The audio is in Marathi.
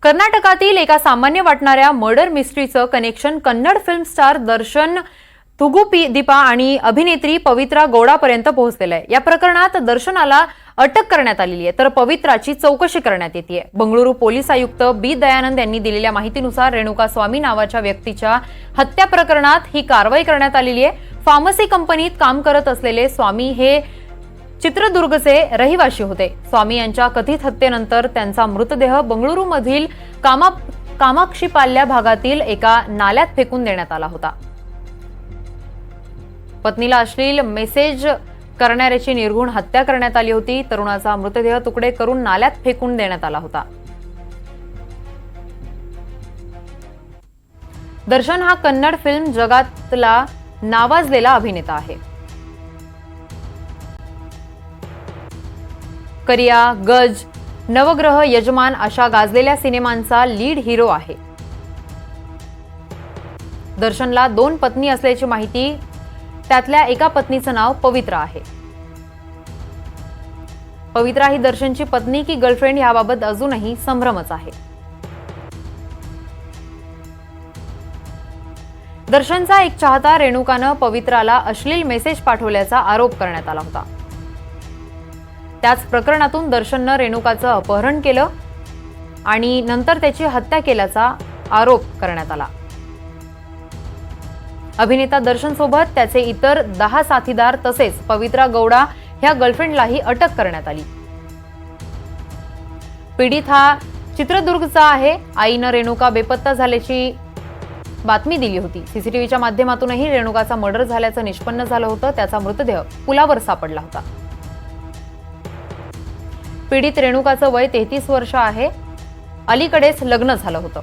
कर्नाटकातील एका सामान्य वाटणाऱ्या मर्डर मिस्ट्रीचं connection Kannada film star Darshan Thoogudeepa आणि अभिनेत्री पवित्रा गौडापर्यंत पोहोचलेलं आहे। या प्रकरणात दर्शनाला अटक करण्यात आलेली आहे तर पवित्राची चौकशी करण्यात येते। बंगळुरू पोलीस आयुक्त बी दयानंद यांनी दिलेल्या माहितीनुसार रेणुका स्वामी नावाच्या व्यक्तीच्या हत्या प्रकरणात ही कारवाई करण्यात आलेली आहे। फार्मसी कंपनीत काम करत असलेले स्वामी हे चित्रदुर्गचे रहिवासी होते। स्वामी यांच्या कथित हत्येनंतर त्यांचा मृतदेह बंगळुरूमधील कामाक्षीपाल्या भागातील एका नाल्यात फेकून देण्यात आला होता। पत्नीला अश्लील मेसेज करणाऱ्याची निर्घुण हत्या करण्यात आली होती। तरुणाचा मृतदेह तुकडे करून नाल्यात फेकून देण्यात आला होता। दर्शन हा कन्नड फिल्म जगातला नावाजलेला अभिनेता आहे। करिया, गज, नवग्रह, यजमान अशा गाजलेल्या सिनेमांचा लीड हिरो आहे। दर्शनला 2 पत्नी असल्याची माहिती, त्यातल्या एका पत्नीचं नाव पवित्रा आहे। पवित्रा ही दर्शनची पत्नी की गर्लफ्रेंड याबाबत अजूनही संभ्रमच आहे। दर्शनचा एक चाहता रेणुकानं पवित्राला अश्लील मेसेज पाठवल्याचा आरोप करण्यात आला होता। त्याच प्रकरणातून दर्शननं रेणुकाचं अपहरण केलं आणि नंतर त्याची हत्या केल्याचा आरोप करण्यात आला। अभिनेता दर्शन सोबत त्याचे इतर 10 साथीदार तसेच पवित्रा गौडा ह्या गर्लफ्रेंडलाही अटक करण्यात आली। पीडित हा चित्रदुर्गचा आहे। आईनं रेणुका बेपत्ता झाल्याची बातमी दिली होती। सीसीटीव्हीच्या माध्यमातूनही रेणुकाचा मर्डर झाल्याचं निष्पन्न झालं होतं। त्याचा मृतदेह पुलावर सापडला होता। पीडित रेणुकाचं वय 33 वर्ष आहे। अलीकडेच लग्न झालं होतं।